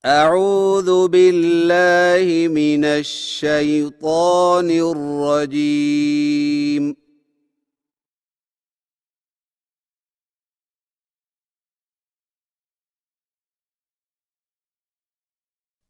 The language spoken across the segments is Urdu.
أعوذ بالله من الشيطان الرجيم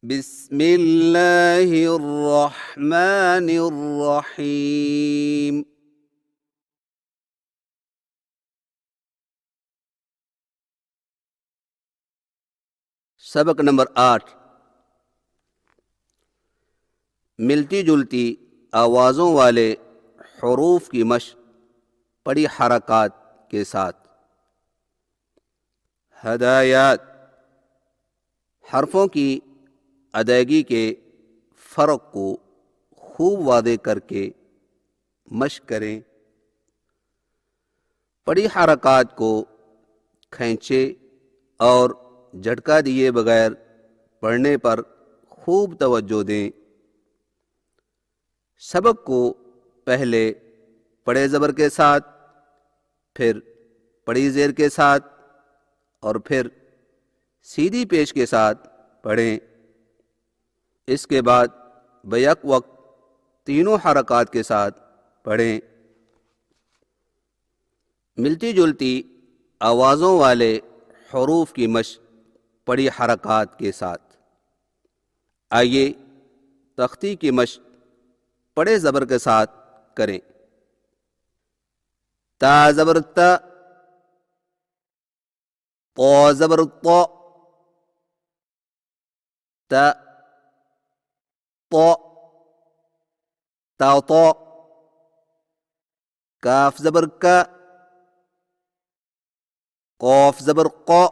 بسم الله الرحمن الرحيم سبق نمبر 8 ملتی جلتی آوازوں والے حروف کی مشق پڑی حرکات کے ساتھ۔ ہدایات: حرفوں کی ادائیگی کے فرق کو خوب واضح کر کے مشق کریں۔ پڑی حرکات کو کھینچے اور جھٹکا دیے بغیر پڑھنے پر خوب توجہ دیں۔ سبق کو پہلے پڑے زبر کے ساتھ، پھر پڑی زیر کے ساتھ اور پھر سیدھی پیش کے ساتھ پڑھیں۔ اس کے بعد بیک وقت تینوں حرکات کے ساتھ پڑھیں۔ ملتی جلتی آوازوں والے حروف کی مشق پڑی حرکات کے ساتھ۔ آئیے تختی کی مشق پڑے زبر کے ساتھ کریں۔ تا زبر تا، طا زبر طا، تا طا، تا طا، کاف زبر کا، قاف زبر قا،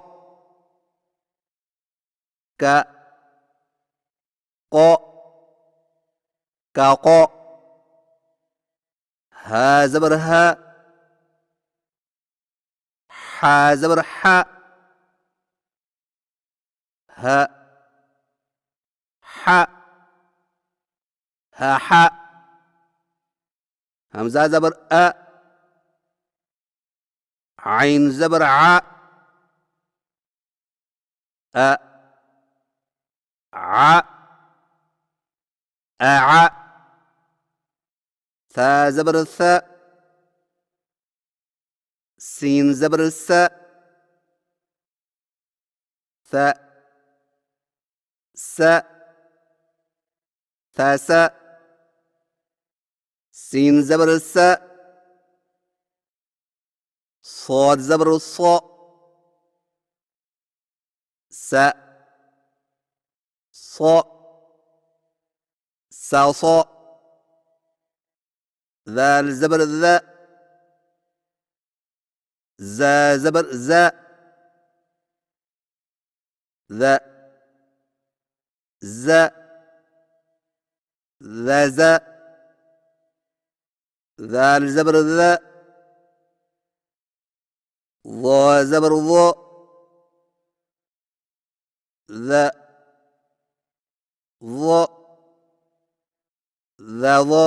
کا قا، کا قا، ہا زبر ہا، حا زبر حا، ہا حا، ہا حا، حمزہ زبر ا، عین زبر ع، ا ع، اع، ثا زبر ثا، سین زبر س، ث س، ثا س، سین زبر س، صاد زبر صا، س صا، سا صا، ذال زبر ذا، زا زبر زا، ذا زا، ذا زا، ذال زبر ذا، ضا زبر ضا، ذا ضا، ذا ضا،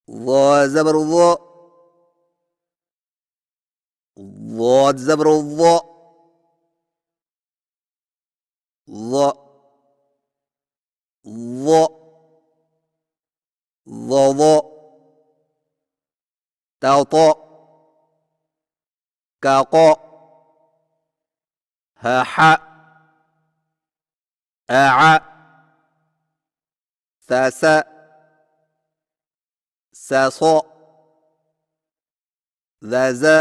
ضا زبر ضا، ضاد زبر ضا، ضا ضا، ضا ضا، تا طا، کا قا، ها حا، اع، ثا سا، سا صا، ذا زا،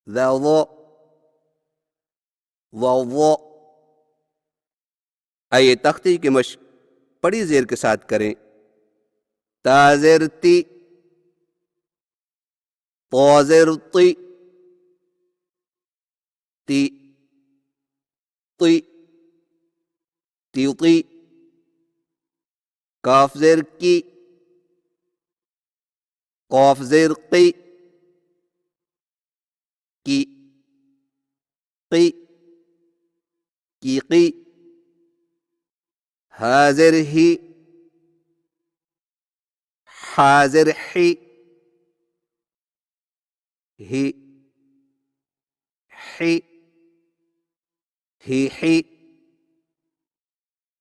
ذا ضا، ضا ضا۔ آئیے تختی کی مشق پڑی زیر کے ساتھ کریں۔ تا زیر تی، طا زیر طی، تی طی، تیطی، کاف زیر کی، قاف زیر قی، کی قی، کی قی، ہا زیر ہی، حا زیر حی، ہی حی، ہی حی،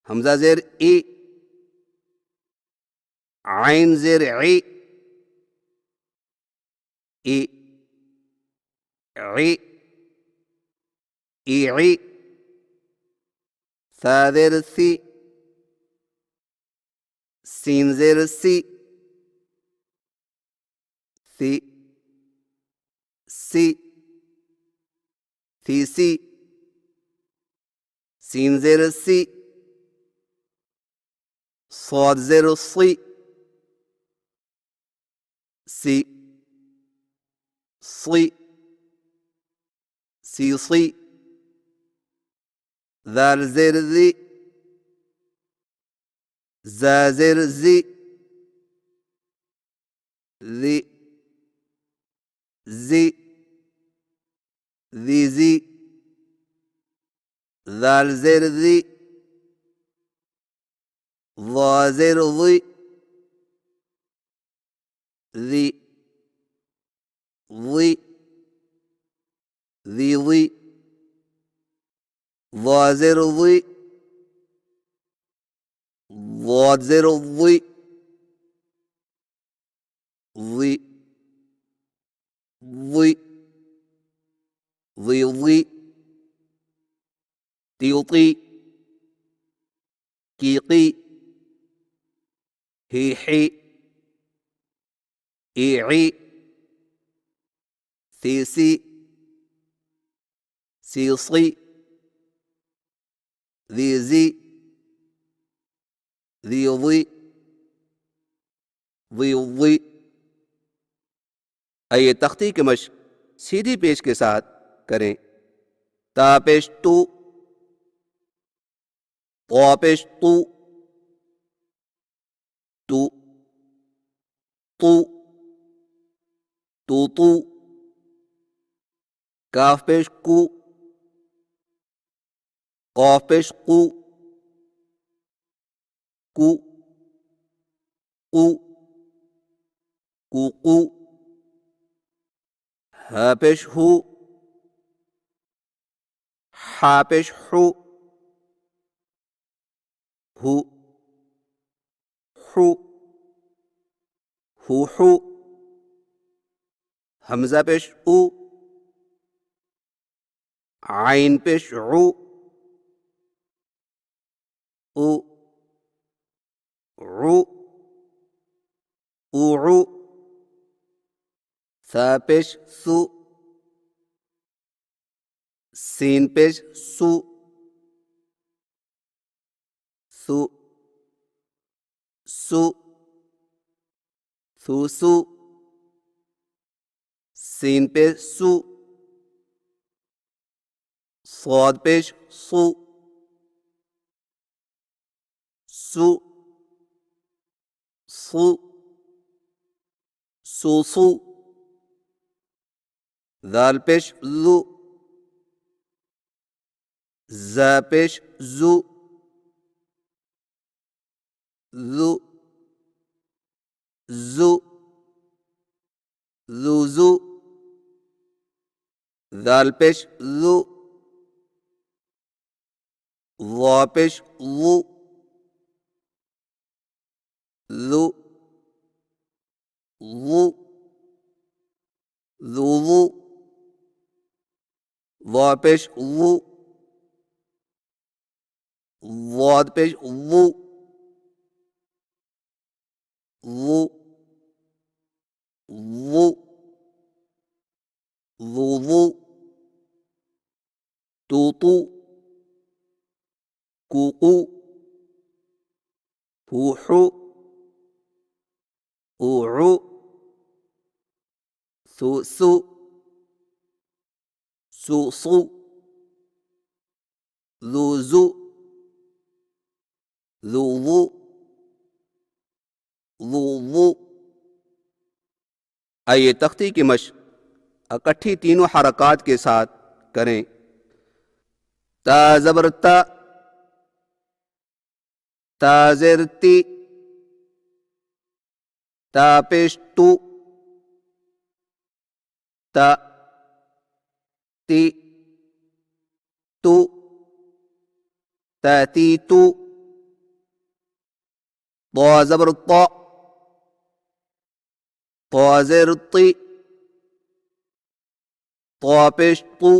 حمزہ زیر ای، عین زیر عی، ای عی، ای عی، ثا زیر سی، سین زیر سی، سی، سی، سی سی، سین زیر سی، صاد زیر سی، سی، سی، سی سی، ذال زیر ذی، زا زیر زی، ذی، زی، ذی زی، ذال زیر ذی، ضا زیر ضی، ذی، ضی، ذی ضی، ضا زیر ضی، ضاد زیر ضی، ضی، ضی، ضی ضی، تیوطی، کیقی، ہی حی، ای عی، سی سی، سی سی، ذی زی، ذی ضی، ضی ضی۔ آئیے تختی کی مشق سیدھی پیش کے ساتھ کریں۔ تا پیش تو، طا پیش تو، تو، تو، تو، تو، کاف پیش کو، قاف پیش قو، کو، قو، کو، قو، ہا پیش ہو، حا پیش حو، ہو، حو، ہو، حو، حمزہ پیش او، عین پیش عو، او، عو، اوعو، ثا پیش سو، سین پیش سو، سو، سو، سو، سو، سین پیش سو، صاد پیش سو، سو، سو، سو، سو، ذال پیش زو، زا پیش زو، زو، زو، زو، زو، ذال پیش زو، ضا پیش ضو، ذو، ضو، ذو، ضو، ضا پیش ضو، ضاد پیش ضو، ضو، ضو، ضو، ضو، تو، تو، کو، قو، ہو، حو، اوعو، سو، سو، سو، سو، ذو، زو، ذو، ضو، ضو، ضو۔ آئیے تختی کی مشق اکٹھی تینوں حرکات کے ساتھ کریں۔ تا زبر تا، تا زیر تی، تا پیش تو، تا، تی، تو، تأتيت طا زبر طا طا زیر طی طا پیش طو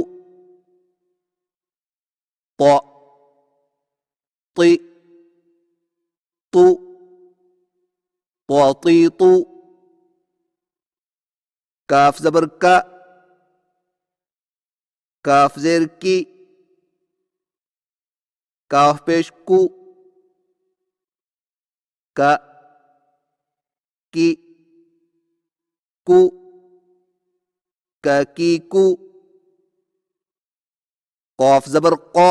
طا طی طو طاطیط کاف زبر کا کاف زیر کی کاف پیش کو کا کی کو کا کی کو قاف زبر قا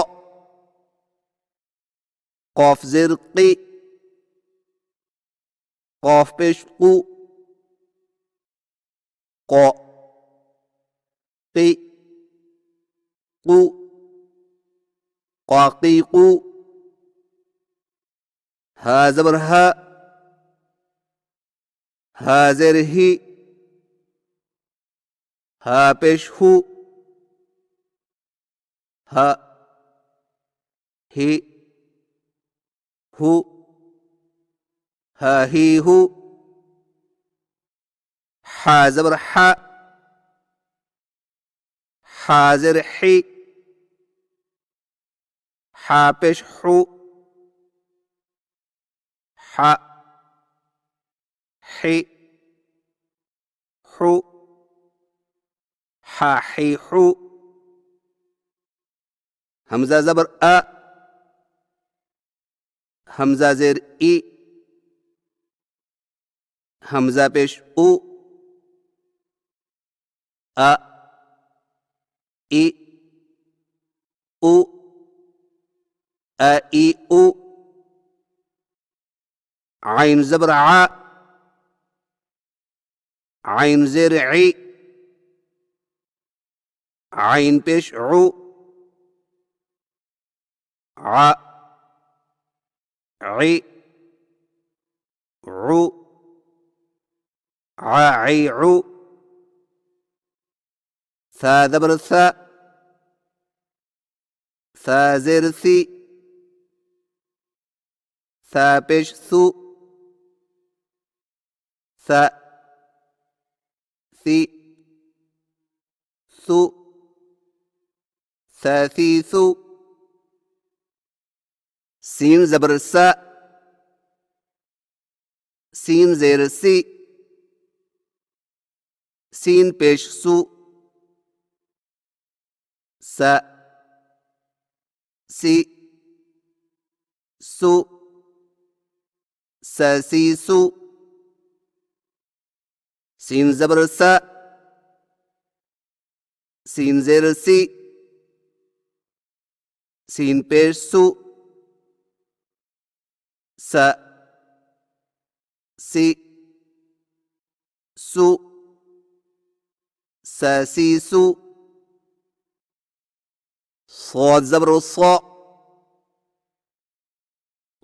قاف زیر قی قاف پیش قو قا قی قو قاقیقو ہا زبر ہا ہا زیر ہی ہا پیش ہو ہا ہی ہو ہا ہی ہو حا زبر حا حا زیر حی حا پیش حو حا حی حو حا حی حو حمزہ زبر آ حمزہ زیر ای حمزہ پیش او آ ای او ای او عین زبر ع عین زیر عی عین پیش عو ع عی عو عی عو ثا زبر ثا ثا زیر ثی ثا پیش ثو ثا ثی ثو ثاثیث سین زبر سا سین زیر سی سین پیش سو سا سی سو ساسیسو سین زبر سا سین زیر سی سین پیش سو سا سی سو ساسیسو صاد زبر صا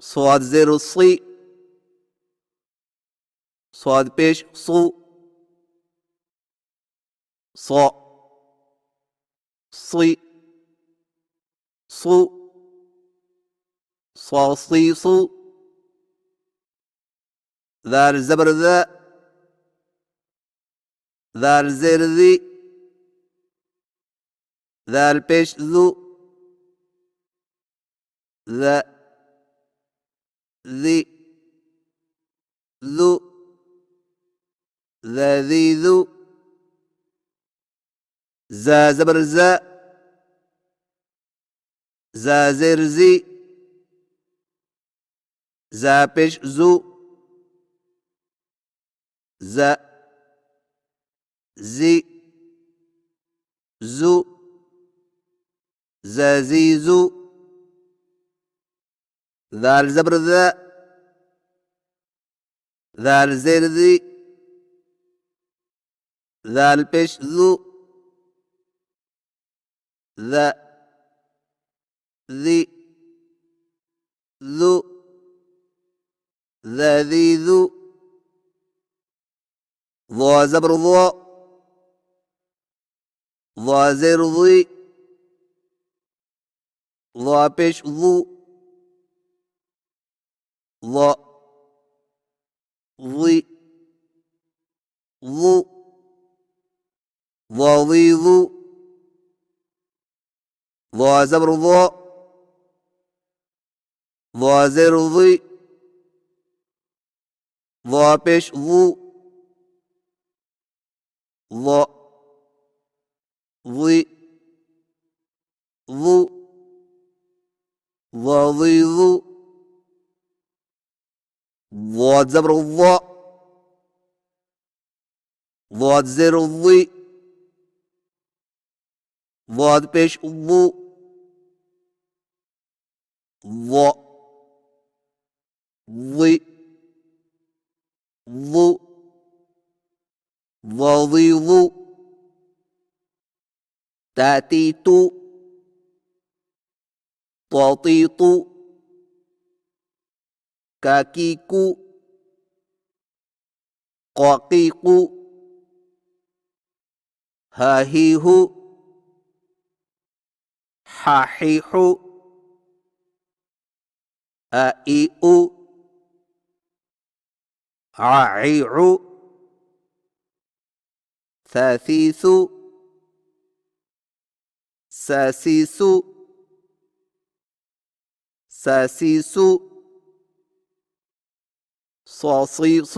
صاد زیر صی صاد پیش صو صا صی صو صاصیصو ذال زبر ذا ذال زیر ذی ذال پیش ذو ذا ذی ذو ذا ذی ذو زا زبر زا زا زیر زی زا پیش زو زا زی زو زا زی زو ذال زبر ذا ذال زیر ذی ذال پیش ذو ذا ذی ذو ذا ذی ذو ضا زبر ضا ضا زیر ضی ضا پیش ضو ظ ظ ظ ظظيظ ظ زبر ظ ظ زر ظ ظ پیش ظ ظ ظ ظ ظظيظ ضاد زبر الضاء ضاد زر الضي ضاد پیش الضو ض ض ض ضضيض تاتيت طاطيط كاكيك قاقيق هاهيه حاحيح آئيء ععيع ثاثيث ساسيس ساسيس صاصيص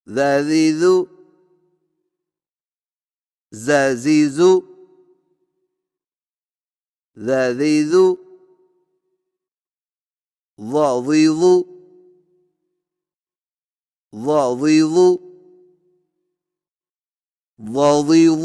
ذاذيذ زازيز ذاذيذ ضاضيض ضاضيض ضاضيض